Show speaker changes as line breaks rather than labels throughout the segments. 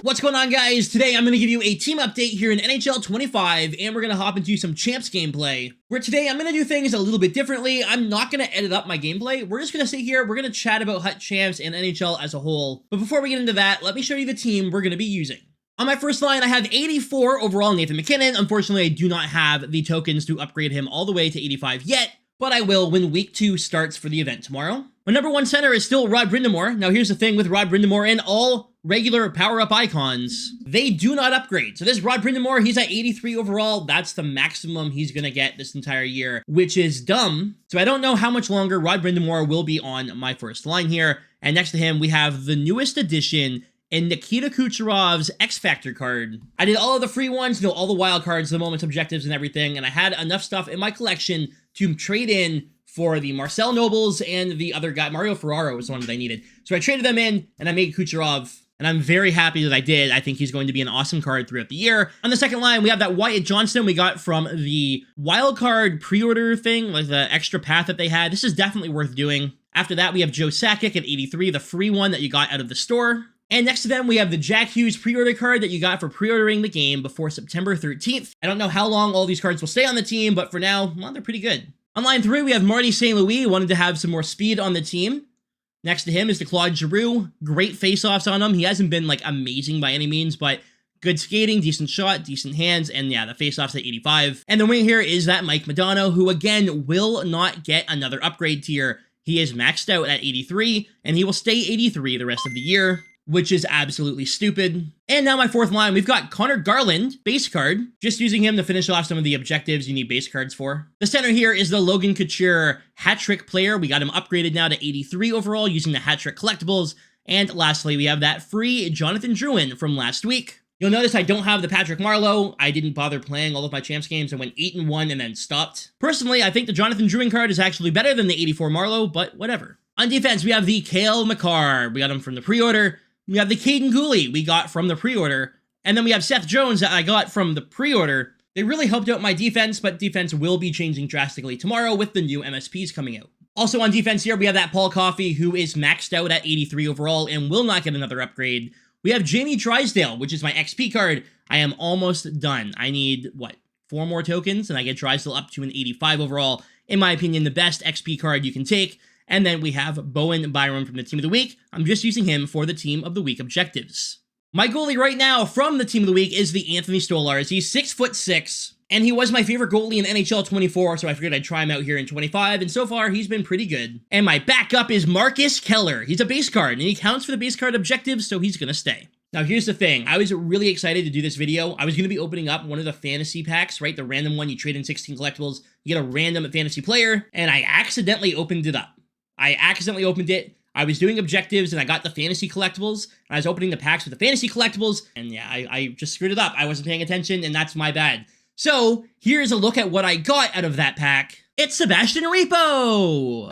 What's going on, guys? Today I'm going to give you a team update here in NHL 25, and we're going to hop into some champs gameplay, where today I'm going to do things a little bit differently. I'm not going to edit up my gameplay. We're just going to sit here, we're going to chat about HUT champs and NHL as a whole. But before we get into that, let me show you the team we're going to be using. On my first line, I have 84 overall Nathan MacKinnon. Unfortunately, I do not have the tokens to upgrade him all the way to 85 yet, but I will when week 2 starts for the event tomorrow. My number 1 center is still Rod Brind'Amour. Now here's the thing with Rod Brind'Amour and all regular power-up icons, they do not upgrade. So this Rod Brind'Amour, he's at 83 overall. That's the maximum he's gonna get this entire year, which is dumb. So I don't know how much longer Rod Brind'Amour will be on my first line here. And next to him, we have the newest addition in Nikita Kucherov's X Factor card. I did all of the free ones, all the wild cards, the moments, objectives, and everything, and I had enough stuff in my collection to trade in for the Marcel Nobles and the other guy, Mario Ferraro was the one that I needed. So I traded them in, and I made Kucherov, and I'm very happy that I did. I think he's going to be an awesome card throughout the year. On the second line, we have that Wyatt Johnston we got from the wild card pre-order thing, like the extra path that they had. This is definitely worth doing. After that, we have Joe Sakic at 83, the free one that you got out of the store. And next to them, we have the Jack Hughes pre-order card that you got for pre-ordering the game before September 13th. I don't know how long all these cards will stay on the team, but for now, well, they're pretty good. On line 3, we have Marty St. Louis, wanted to have some more speed on the team. Next to him is the Claude Giroux. Great face-offs on him. He hasn't been, like, amazing by any means, but good skating, decent shot, decent hands, and yeah, the face-offs at 85. And the wing here is that Mike Modano, who, again, will not get another upgrade tier. He is maxed out at 83, and he will stay 83 the rest of the year, which is absolutely stupid. And now my fourth line, we've got Connor Garland, base card, just using him to finish off some of the objectives you need base cards for. The center here is the Logan Couture hat-trick player. We got him upgraded now to 83 overall using the hat-trick collectibles. And lastly, we have that free Jonathan Drouin from last week. You'll notice I don't have the Patrick Marleau. I didn't bother playing all of my champs games. I went 8-1 and then stopped. Personally, I think the Jonathan Drouin card is actually better than the 84 Marleau, but whatever. On defense, we have the Cale Makar. We got him from the pre-order. We have the Caden Gooley we got from the pre-order. And then we have Seth Jones that I got from the pre-order. They really helped out my defense, but defense will be changing drastically tomorrow with the new MSPs coming out. Also on defense here, we have that Paul Coffey who is maxed out at 83 overall and will not get another upgrade. We have Jamie Drysdale, which is my XP card. I am almost done. I need, 4 more tokens, and I get Drysdale up to an 85 overall. In my opinion, the best XP card you can take. And then we have Bowen Byram from the Team of the Week. I'm just using him for the Team of the Week objectives. My goalie right now from the Team of the Week is the Anthony Stolars. He's 6'6", and he was my favorite goalie in NHL 24, so I figured I'd try him out here in 25, and so far he's been pretty good. And my backup is Marcus Keller. He's a base card, and he counts for the base card objectives, so he's gonna stay. Now here's the thing, I was really excited to do this video. I was going to be opening up one of the fantasy packs, right? The random one, you trade in 16 collectibles, you get a random fantasy player, and I accidentally opened it up. I was doing objectives and I got the fantasy collectibles, and I was opening the packs with the fantasy collectibles, and yeah, I just screwed it up. I wasn't paying attention, and that's my bad. So, here's a look at what I got out of that pack. It's Sebastian Repo!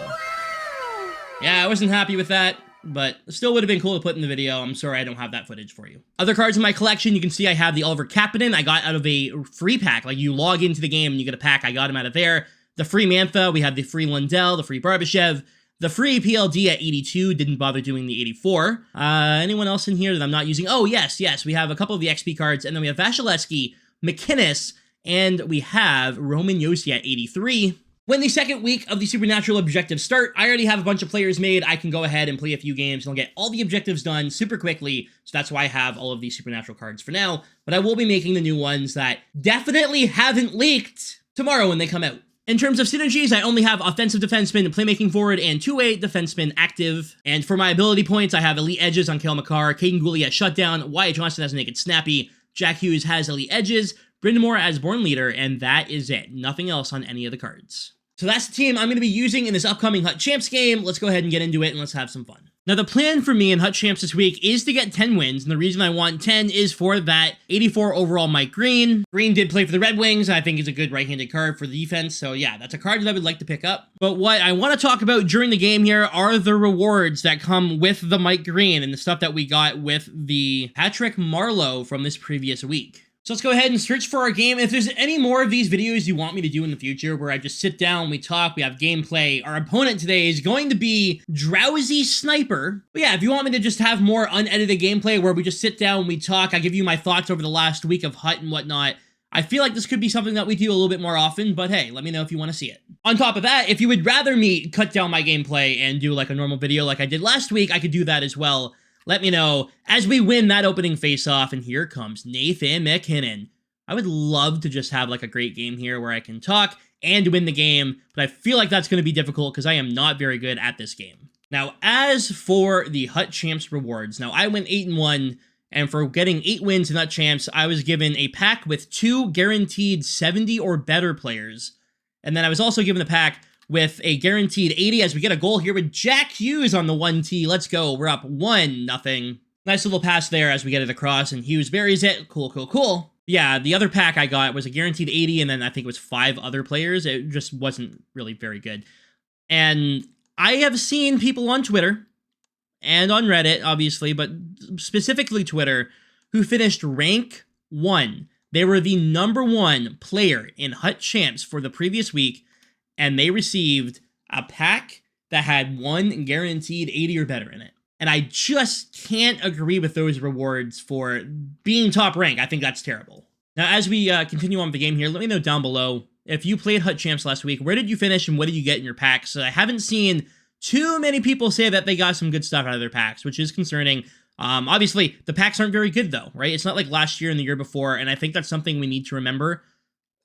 Yeah, I wasn't happy with that, but still would have been cool to put in the video. I'm sorry I don't have that footage for you. Other cards in my collection, you can see I have the Oliver Kapanen. I got out of a free pack. Like, you log into the game and you get a pack. I got him out of there. The free Mantha, we have the free Lundell, the free Barbashev. The free PLD at 82, didn't bother doing the 84. Anyone else in here that I'm not using? Oh, yes, we have a couple of the XP cards, and then we have Vasilevsky, McInnes, and we have Roman Josi at 83. When the second week of the Supernatural objectives start, I already have a bunch of players made. I can go ahead and play a few games, and I'll get all the objectives done super quickly, so that's why I have all of these Supernatural cards for now, but I will be making the new ones that definitely haven't leaked tomorrow when they come out. In terms of synergies, I only have offensive defenseman, playmaking forward, and two-way defenseman active. And for my ability points, I have elite edges on Cale Makar, Caden Gooley as shutdown, Wyatt Johnston as naked snappy, Jack Hughes has elite edges, Brind'Amour as born leader, and that is it. Nothing else on any of the cards. So that's the team I'm going to be using in this upcoming HUT Champs game. Let's go ahead and get into it, and let's have some fun. Now, the plan for me in HUT Champs this week is to get 10 wins, and the reason I want 10 is for that 84 overall Mike Green. Green did play for the Red Wings, and I think he's a good right-handed card for the defense, so yeah, that's a card that I would like to pick up. But what I want to talk about during the game here are the rewards that come with the Mike Green and the stuff that we got with the Patrick Marleau from this previous week. So let's go ahead and search for our game. If there's any more of these videos you want me to do in the future where I just sit down, we talk, we have gameplay, our opponent today is going to be Drowsy Sniper. But yeah, if you want me to just have more unedited gameplay where we just sit down, we talk, I give you my thoughts over the last week of HUT and whatnot, I feel like this could be something that we do a little bit more often, but hey, let me know if you want to see it. On top of that, if you would rather me cut down my gameplay and do like a normal video like I did last week, I could do that as well. Let me know as we win that opening face-off, and here comes Nathan McKinnon. I would love to just have like a great game here where I can talk and win the game, but I feel like that's going to be difficult because I am not very good at this game. Now, as for the HUT Champs rewards, now I went 8-1, and for getting 8 wins in HUT Champs, I was given a pack with 2 guaranteed 70 or better players, and then I was also given a pack with a guaranteed 80 as we get a goal here with Jack Hughes on the 1T. Let's go. We're up 1-0. Nice little pass there as we get it across, and Hughes buries it. Cool, cool, cool. Yeah, the other pack I got was a guaranteed 80, and then I think it was 5 other players. It just wasn't really very good. And I have seen people on Twitter, and on Reddit, obviously, but specifically Twitter, who finished rank 1. They were the #1 player in HUT Champs for the previous week, and they received a pack that had 1 guaranteed 80 or better in it. And I just can't agree with those rewards for being top rank. I think that's terrible. Now, as we continue on with the game here, let me know down below if you played HUT Champs last week. Where did you finish and what did you get in your packs? I haven't seen too many people say that they got some good stuff out of their packs, which is concerning. Obviously, the packs aren't very good, though, right? It's not like last year and the year before, and I think that's something we need to remember.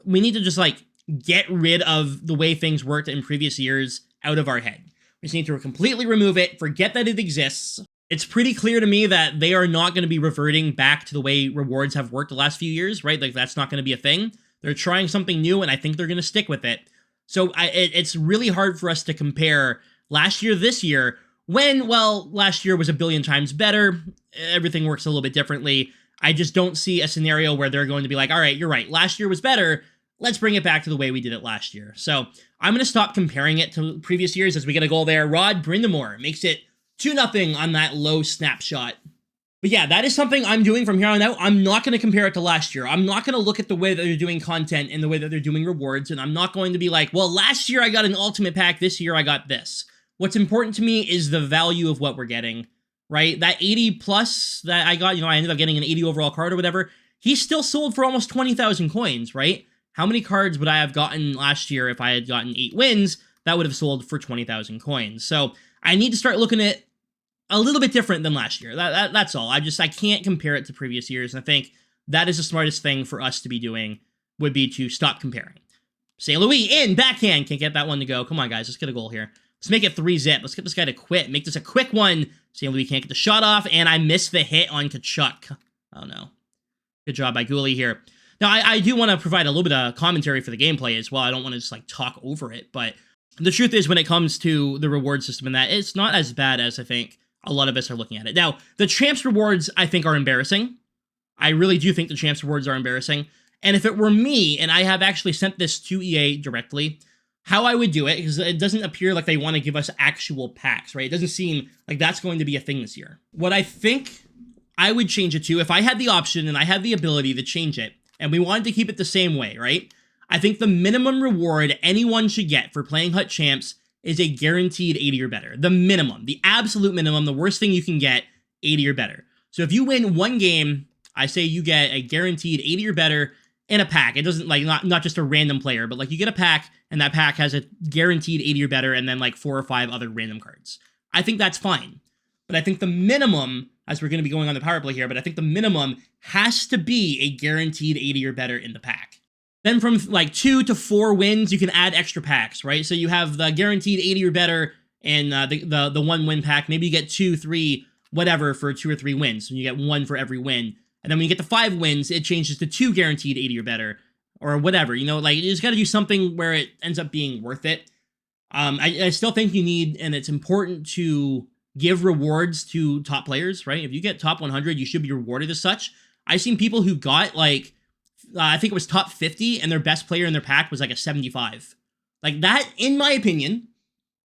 We need to just, like, get rid of the way things worked in previous years out of our head. We just need to completely remove it, forget that it exists. It's pretty clear to me that they are not going to be reverting back to the way rewards have worked the last few years, right? Like, that's not going to be a thing. They're trying something new, and I think they're going to stick with it. So it's really hard for us to compare last year, this year, when, well, last year was a billion times better. Everything works a little bit differently. I just don't see a scenario where they're going to be like, all right, you're right, last year was better. Let's bring it back to the way we did it last year. So I'm going to stop comparing it to previous years as we get a goal there. Rod Brindamore makes it 2-0 on that low snapshot. But yeah, that is something I'm doing from here on out. I'm not going to compare it to last year. I'm not going to look at the way that they're doing content and the way that they're doing rewards, and I'm not going to be like, well, last year I got an ultimate pack, this year I got this. What's important to me is the value of what we're getting, right? That 80 plus that I got, I ended up getting an 80 overall card or whatever. He still sold for almost 20,000 coins, right? How many cards would I have gotten last year if I had gotten 8 wins? That would have sold for 20,000 coins. So I need to start looking at it a little bit different than last year. That's all. I can't compare it to previous years. And I think that is the smartest thing for us to be doing, would be to stop comparing. St. Louis in, backhand. Can't get that one to go. Come on, guys. Let's get a goal here. Let's make it 3-zip. Let's get this guy to quit. Make this a quick one. St. Louis can't get the shot off, and I missed the hit on Kachuk. Oh, no. Good job by Gooley here. Now, I do want to provide a little bit of commentary for the gameplay as well. I don't want to just, like, talk over it, but the truth is when it comes to the reward system and that, it's not as bad as I think a lot of us are looking at it. Now, the Champs rewards, I think, are embarrassing. I really do think the Champs rewards are embarrassing. And if it were me, and I have actually sent this to EA directly, how I would do it, because it doesn't appear like they want to give us actual packs, right? It doesn't seem like that's going to be a thing this year. What I think I would change it to, if I had the option and I had the ability to change it, and we wanted to keep it the same way, right? I think the minimum reward anyone should get for playing HUT Champs is a guaranteed 80 or better. The minimum, the absolute minimum, the worst thing you can get, 80 or better. So if you win one game, I say you get a guaranteed 80 or better in a pack. It doesn't, like, not just a random player, but like you get a pack, and that pack has a guaranteed 80 or better, and then like 4 or 5 other random cards. I think that's fine. But I think the minimum, as we're going to be going on the power play here, but I think the minimum has to be a guaranteed 80 or better in the pack. Then from like 2 to 4 wins, you can add extra packs, right? So you have the guaranteed 80 or better and the 1 win pack. Maybe you get 2, 3, whatever for 2 or 3 wins. So you get 1 for every win. And then when you get to 5 wins, it changes to 2 guaranteed 80 or better or whatever. Like you just got to do something where it ends up being worth it. I still think you need, and it's important to give rewards to top players, right? If you get top 100, you should be rewarded as such. I've seen people who got like, I think it was top 50, and their best player in their pack was like a 75. Like that, in my opinion,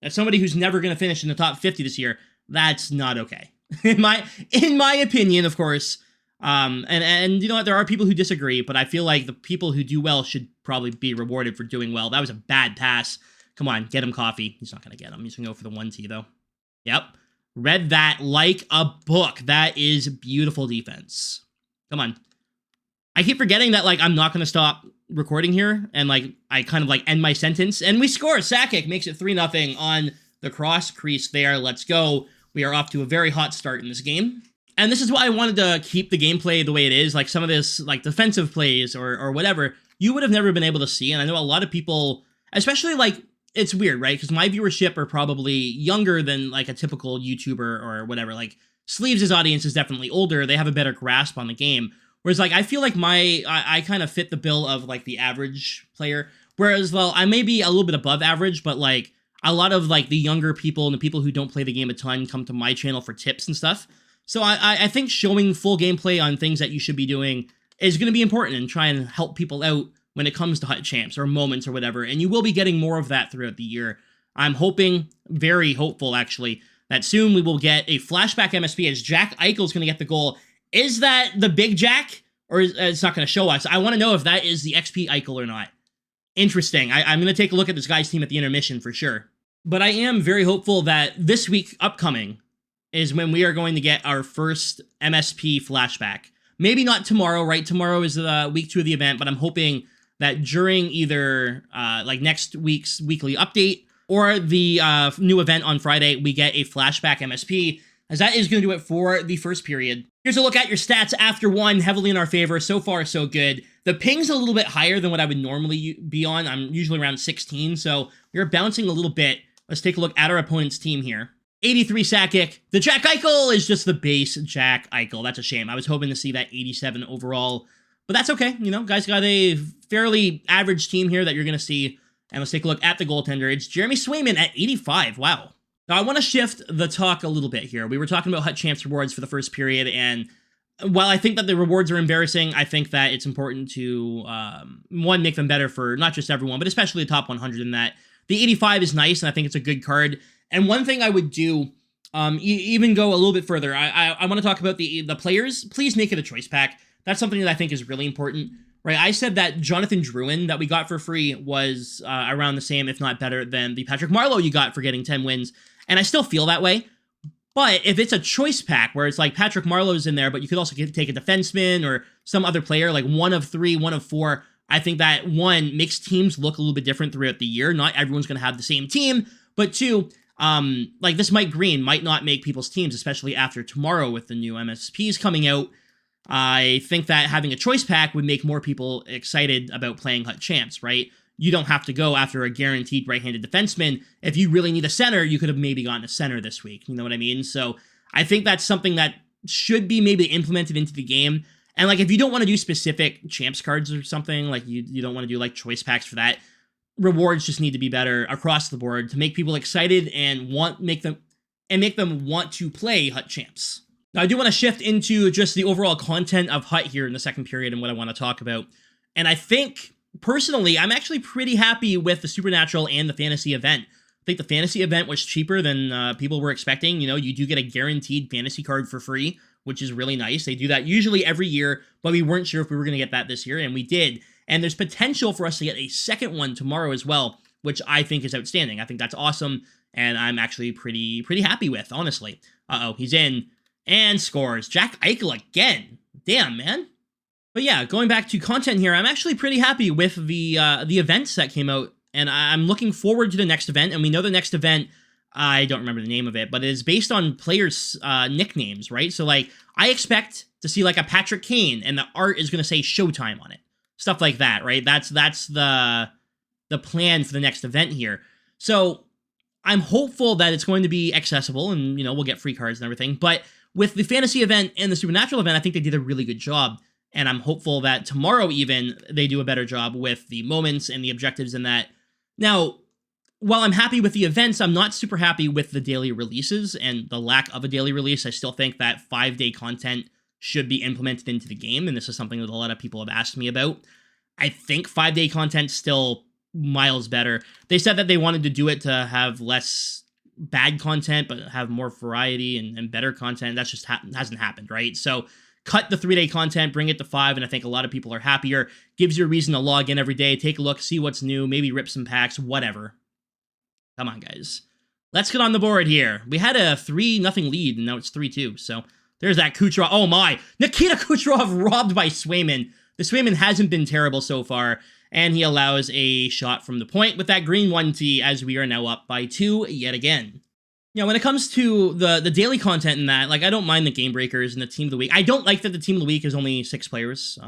as somebody who's never going to finish in the top 50 this year, that's not okay. In my opinion, of course, And you know what, there are people who disagree, but I feel like the people who do well should probably be rewarded for doing well. That was a bad pass. Come on, get him coffee. He's not going to get him. He's going to go for the 1T, though. Yep. Read that like a book. That is beautiful defense. Come on. I keep forgetting that, like, I'm not going to stop recording here, and, like, I kind of, like, end my sentence, and we score. Sakic makes it 3-0 on the cross crease there. Let's go. We are off to a very hot start in this game. And this is why I wanted to keep the gameplay the way it is. Like, some of this, like, defensive plays or whatever, you would have never been able to see, and I know a lot of people, especially, like, it's weird, right? Because my viewership are probably younger than, like, a typical YouTuber or whatever. Like, Sleeves' audience is definitely older. They have a better grasp on the game. Whereas, like, I feel like I kind of fit the bill of, like, the average player. Whereas, well, I may be a little bit above average, but, like, a lot of, like, the younger people and the people who don't play the game a ton come to my channel for tips and stuff. So I think showing full gameplay on things that you should be doing is going to be important and try and help people out when it comes to Hut Champs or moments or whatever. And you will be getting more of that throughout the year. I'm hoping, very hopeful actually, that soon we will get a flashback MSP as Jack Eichel's going to get the goal. Is that the big Jack? Or it's not going to show us? I want to know if that is the XP Eichel or not. Interesting. I'm going to take a look at this guy's team at the intermission for sure. But I am very hopeful that this week upcoming is when we are going to get our first MSP flashback. Maybe not tomorrow, right? Tomorrow is week 2 of the event, but I'm hoping that during either like next week's weekly update or the new event on Friday, we get a flashback MSP, as that is going to do it for the first period. Here's a look at your stats after 1, heavily in our favor. So far, so good. The ping's a little bit higher than what I would normally be on. I'm usually around 16, so we're bouncing a little bit. Let's take a look at our opponent's team here. 83 Sakic. The Jack Eichel is just the base Jack Eichel. That's a shame. I was hoping to see that 87 overall, but that's okay. You know, guys got a fairly average team here that you're going to see. And let's take a look at the goaltender. It's Jeremy Swayman at 85. Wow. Now, I want to shift the talk a little bit here. We were talking about Hut Champs rewards for the first period, and while I think that the rewards are embarrassing, I think that it's important to, one, make them better for not just everyone, but especially the top 100 in that. The 85 is nice, and I think it's a good card. And one thing I would do, even go a little bit further, I want to talk about the players. Please make it a choice pack. That's something that I think is really important, right? I said that Jonathan Drouin that we got for free was around the same, if not better, than the Patrick Marleau you got for getting 10 wins. And I still feel that way. But if it's a choice pack where it's like Patrick Marleau's in there, but you could also take a defenseman or some other player, like 1 of 3, 1 of 4, I think that, 1, makes teams look a little bit different throughout the year. Not everyone's going to have the same team. But 2, like this Mike Green might not make people's teams, especially after tomorrow with the new MSPs coming out. I think that having a choice pack would make more people excited about playing Hut Champs, right? You don't have to go after a guaranteed right-handed defenseman. If you really need a center, you could have maybe gotten a center this week. You know what I mean? So I think that's something that should be maybe implemented into the game. And like, if you don't want to do specific champs cards or something, like you don't want to do like choice packs for that, rewards just need to be better across the board to make people excited and make them want to play Hut Champs. Now, I do want to shift into just the overall content of Hut here in the second period and what I want to talk about. And I think, personally, I'm actually pretty happy with the Supernatural and the Fantasy event. I think the Fantasy event was cheaper than people were expecting. You know, you do get a guaranteed fantasy card for free, which is really nice. They do that usually every year, but we weren't sure if we were going to get that this year, and we did. And there's potential for us to get a second one tomorrow as well, which I think is outstanding. I think that's awesome, and I'm actually pretty happy with, honestly. Uh-oh, he's in and scores. Jack Eichel again. Damn, man. But yeah, going back to content here, I'm actually pretty happy with the events that came out, and I'm looking forward to the next event. And we know the next event, I don't remember the name of it, but it is based on players' nicknames, right? So like, I expect to see like a Patrick Kane, and the art is going to say Showtime on it, stuff like that, right? That's the plan for the next event here. So I'm hopeful that it's going to be accessible, and you know, we'll get free cards and everything. But with the Fantasy event and the Supernatural event, I think they did a really good job. And I'm hopeful that tomorrow even they do a better job with the moments and the objectives in that. Now, while I'm happy with the events, I'm not super happy with the daily releases and the lack of a daily release. I still think that 5-day content should be implemented into the game, and this is something that a lot of people have asked me about. I think 5-day content still miles better. They said that they wanted to do it to have less bad content, but have more variety and better content. That's just hasn't happened, right? So cut the 3-day content, bring it to 5, and I think a lot of people are happier. Gives you a reason to log in every day, take a look, see what's new, maybe rip some packs, whatever. Come on, guys. Let's get on the board here. We had a 3-0 lead, and now it's 3-2, so there's that Kucherov. Oh my! Nikita Kucherov robbed by Swayman. The Swayman hasn't been terrible so far, and he allows a shot from the point with that green 1T as we are now up by 2 yet again. You know, when it comes to the daily content in that, like, I don't mind the game breakers and the team of the week. I don't like that the team of the week is only 6 players.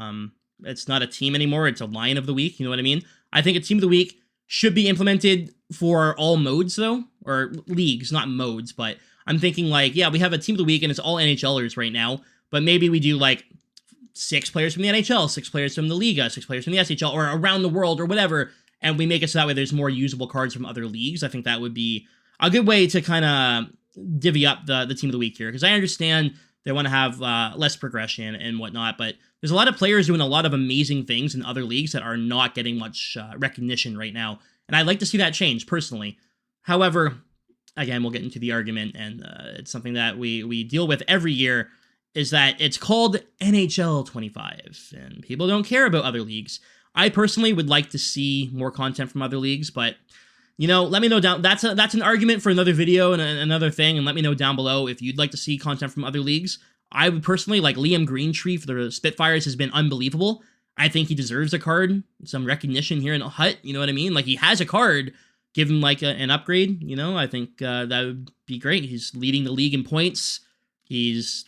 It's not a team anymore, it's a line of the week, you know what I mean? I think a team of the week should be implemented for all modes, though, or leagues, not modes, but I'm thinking, like, yeah, we have a team of the week, and it's all NHLers right now, but maybe we do, like, 6 players from the NHL, 6 players from the Liga, 6 players from the SHL, or around the world, or whatever, and we make it so that way there's more usable cards from other leagues. I think that would be a good way to kind of divvy up the team of the week here, because I understand they want to have less progression and whatnot, but there's a lot of players doing a lot of amazing things in other leagues that are not getting much recognition right now, and I'd like to see that change, personally. However, again, we'll get into the argument, and it's something that we deal with every year, is that it's called NHL 25, and people don't care about other leagues. I personally would like to see more content from other leagues, but, you know, let me know down. That's an argument for another video and another thing, and let me know down below if you'd like to see content from other leagues. I would personally, like, Liam Greentree for the Spitfires has been unbelievable. I think he deserves a card, some recognition here in Hut, you know what I mean? Like, he has a card, give him, like, an upgrade, you know? I think that would be great. He's leading the league in points. He's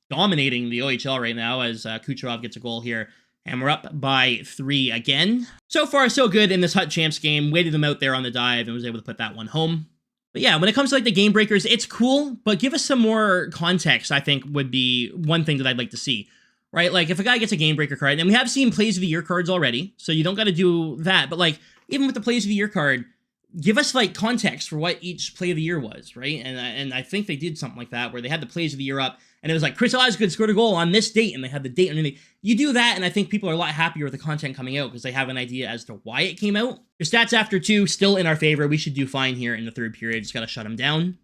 dominating the OHL right now as Kucherov gets a goal here. And we're up by 3 again. So far, so good in this Hut Champs game. Waited them out there on the dive and was able to put that one home. But yeah, when it comes to, like, the game breakers, it's cool, but give us some more context, I think, would be one thing that I'd like to see. Right? Like, if a guy gets a game breaker card, and we have seen Plays of the Year cards already, so you don't got to do that, but, like, even with the Plays of the Year card, give us, like, context for what each Play of the Year was, right? And I think they did something like that, where they had the Plays of the Year up, and it was like, Chris Osgood scored a goal on this date, and they had the date underneath. You do that, and I think people are a lot happier with the content coming out, because they have an idea as to why it came out. Your stats after 2, still in our favor. We should do fine here in the 3rd period. Just gotta shut them down.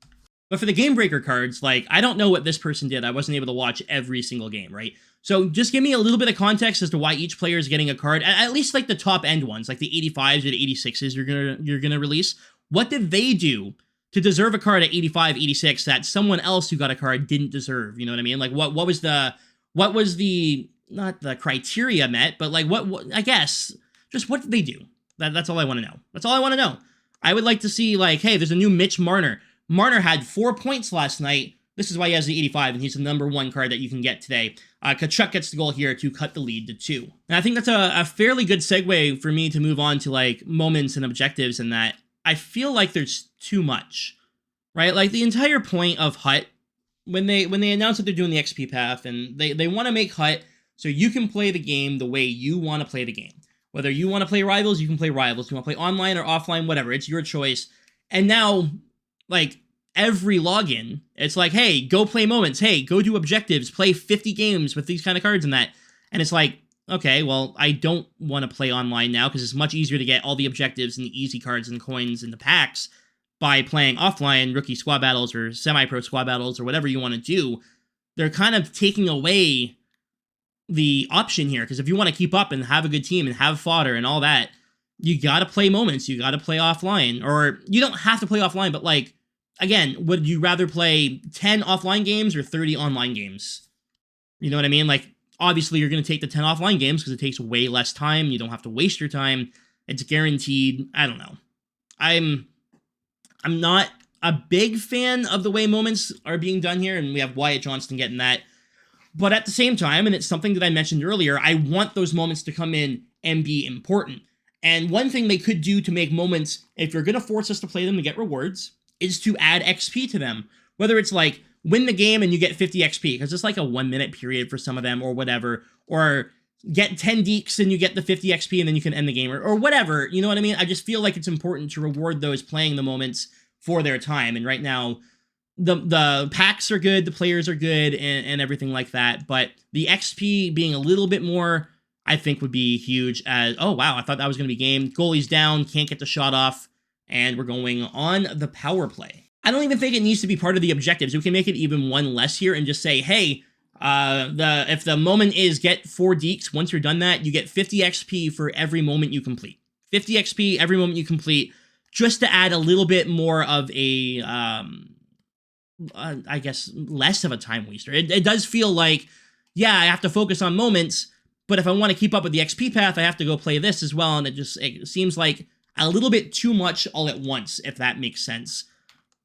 But for the game breaker cards, like, I don't know what this person did. I wasn't able to watch every single game, right? So just give me a little bit of context as to why each player is getting a card, at least, like, the top end ones, like the 85s or the 86s you're gonna release. What did they do to deserve a card at 85, 86 that someone else who got a card didn't deserve? You know what I mean? Like, what was the not the criteria met, but, like, what I guess, just what did they do? That's all I want to know. That's all I want to know. I would like to see, like, hey, there's a new Mitch Marner. Marner had 4 points last night. This is why he has the 85, and he's the #1 card that you can get today. Tkachuk gets the goal here to cut the lead to 2. And I think that's a fairly good segue for me to move on to, like, moments and objectives, and that I feel like there's too much, right? Like, the entire point of Hut, when they announce that they're doing the XP path, and they want to make Hut so you can play the game the way you want to play the game. Whether you want to play Rivals, you can play Rivals. You want to play online or offline, whatever. It's your choice. And now, like, every login, it's like, hey, go play moments. Hey, go do objectives. Play 50 games with these kind of cards and that. And it's like, okay, well, I don't want to play online now because it's much easier to get all the objectives and the easy cards and coins and the packs by playing offline rookie squad battles or semi-pro squad battles or whatever you want to do. They're kind of taking away the option here, because if you want to keep up and have a good team and have fodder and all that, you got to play moments. You got to play offline, or you don't have to play offline, but, like, again, would you rather play 10 offline games or 30 online games? You know what I mean? Like, obviously, you're going to take the 10 offline games because it takes way less time. You don't have to waste your time. It's guaranteed. I don't know. I'm not a big fan of the way moments are being done here, and we have Wyatt Johnston getting that. But at the same time, and it's something that I mentioned earlier, I want those moments to come in and be important. And one thing they could do to make moments, if you're going to force us to play them to get rewards, is to add XP to them. Whether it's like, win the game and you get 50 XP, because it's like a 1-minute period for some of them, or whatever, or get 10 deeks and you get the 50 XP and then you can end the game, or whatever, you know what I mean? I just feel like it's important to reward those playing the moments for their time, and right now, the packs are good, the players are good, and everything like that, but the XP being a little bit more, I think, would be huge. As, oh wow, I thought that was going to be game. Goalie's down, can't get the shot off, and we're going on the power play. I don't even think it needs to be part of the objectives. We can make it even one less here and just say, hey, If the moment is get 4 deeks, once you're done that, you get 50 XP for every moment you complete. 50 XP every moment you complete, just to add a little bit more of a, I guess, less of a time waster. It does feel like, yeah, I have to focus on moments, but if I want to keep up with the XP path, I have to go play this as well, and it seems like a little bit too much all at once, if that makes sense.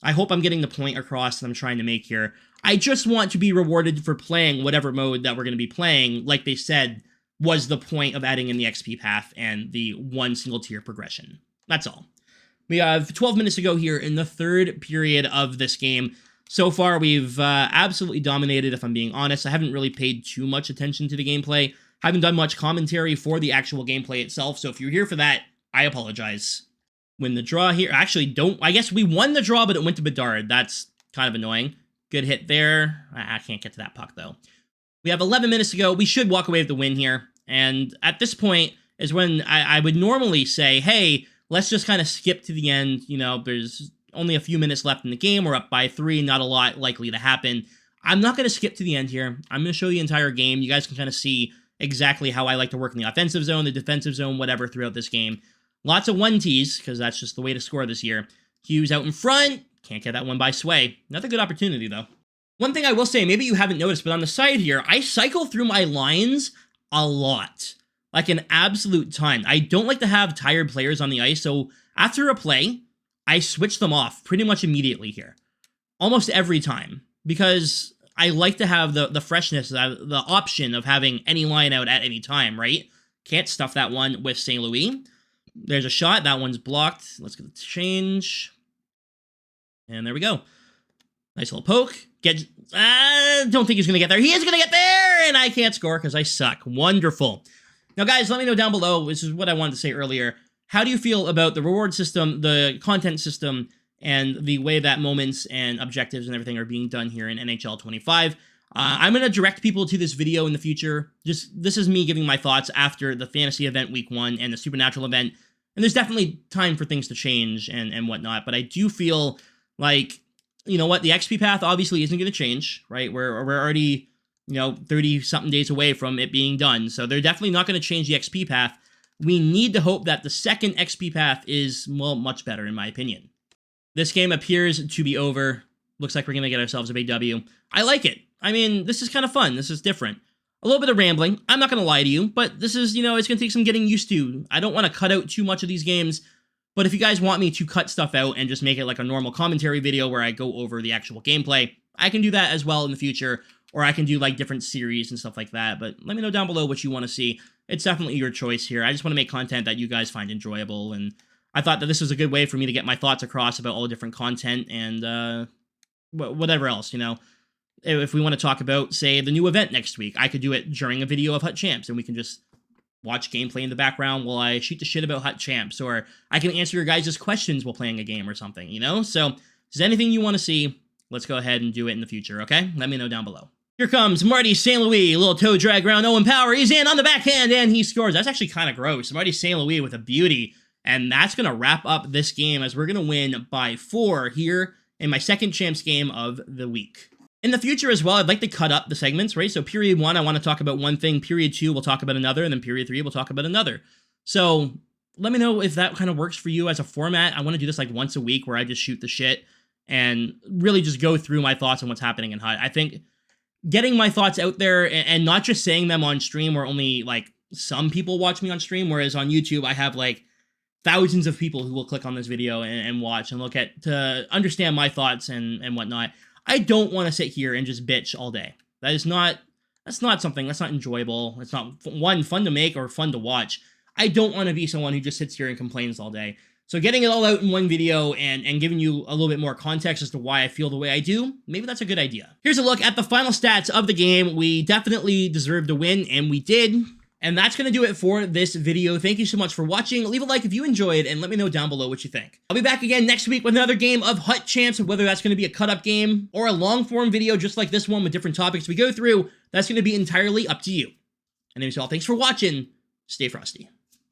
I hope I'm getting the point across that I'm trying to make here. I just want to be rewarded for playing whatever mode that we're going to be playing, like they said was the point of adding in the XP path and the one single tier progression. That's all. We have 12 minutes to go here in the third period of this game. So far, we've absolutely dominated, if I'm being honest. I haven't really paid too much attention to the gameplay. Haven't done much commentary for the actual gameplay itself, so if you're here for that, I apologize. Win the draw here. Actually, I guess we won the draw, but it went to Bedard. That's kind of annoying. Good hit there. I can't get to that puck, though. We have 11 minutes to go. We should walk away with the win here. And at this point is when I would normally say, hey, let's just kind of skip to the end. You know, there's only a few minutes left in the game. We're up by 3, not a lot likely to happen. I'm not going to skip to the end here. I'm going to show the entire game. You guys can kind of see exactly how I like to work in the offensive zone, the defensive zone, whatever throughout this game. Lots of 1-Ts, because that's just the way to score this year. Hughes out in front. Can't get that one by Sway. Another good opportunity, though. One thing I will say, maybe you haven't noticed, but on the side here, I cycle through my lines a lot. Like an absolute ton. I don't like to have tired players on the ice, so after a play, I switch them off pretty much immediately here. Almost every time. Because I like to have the freshness, the option of having any line out at any time, right? Can't stuff that one with St. Louis. There's a shot. That one's blocked. Let's get the change. And there we go. Nice little poke. Don't think he's going to get there. He is going to get there! And I can't score because I suck. Wonderful. Now, guys, let me know down below. This is what I wanted to say earlier. How do you feel about the reward system, the content system, and the way that moments and objectives and everything are being done here in NHL 25? I'm going to direct people to this video in the future. This is me giving my thoughts after the fantasy event week 1 and the supernatural event. And there's definitely time for things to change and whatnot. But I do feel like, you know what, the XP path obviously isn't going to change, right? We're already, 30-something days away from it being done. So they're definitely not going to change the XP path. We need to hope that the second XP path is, well, much better, in my opinion. This game appears to be over. Looks like we're going to get ourselves a big W. I like it. I mean, this is kind of fun. This is different. A little bit of rambling. I'm not going to lie to you, but this is, it's going to take some getting used to. I don't want to cut out too much of these games, but if you guys want me to cut stuff out and just make it like a normal commentary video where I go over the actual gameplay, I can do that as well in the future, or I can do like different series and stuff like that, but let me know down below what you want to see. It's definitely your choice here. I just want to make content that you guys find enjoyable, and I thought that this was a good way for me to get my thoughts across about all the different content and whatever else, If we want to talk about, say, the new event next week, I could do it during a video of Hut Champs, and we can just watch gameplay in the background while I shoot the shit about Hut Champs, or I can answer your guys' questions while playing a game or something, So, if there's anything you want to see, let's go ahead and do it in the future, okay? Let me know down below. Here comes Marty St. Louis, a little toe drag around Owen Power. He's in on the backhand, and he scores. That's actually kind of gross. Marty St. Louis with a beauty, and that's going to wrap up this game as we're going to win by 4 here in my second Champs game of the week. In the future as well, I'd like to cut up the segments, right? So period 1, I want to talk about one thing. Period 2, we'll talk about another. And then period 3, we'll talk about another. So let me know if that kind of works for you as a format. I want to do this like once a week where I just shoot the shit and really just go through my thoughts on what's happening in Hut. I think getting my thoughts out there and not just saying them on stream where only like some people watch me on stream, whereas on YouTube, I have like thousands of people who will click on this video and watch and look at to understand my thoughts and whatnot. I don't want to sit here and just bitch all day. That's not something, that's not enjoyable. It's not, one, fun to make or fun to watch. I don't want to be someone who just sits here and complains all day. So getting it all out in one video and giving you a little bit more context as to why I feel the way I do, maybe that's a good idea. Here's a look at the final stats of the game. We definitely deserved a win, and we did. And that's going to do it for this video. Thank you so much for watching. Leave a like if you enjoyed, and let me know down below what you think. I'll be back again next week with another game of Hut Champs, whether that's going to be a cut-up game or a long-form video just like this one with different topics we go through. That's going to be entirely up to you. Anyways, y'all, thanks for watching. Stay frosty.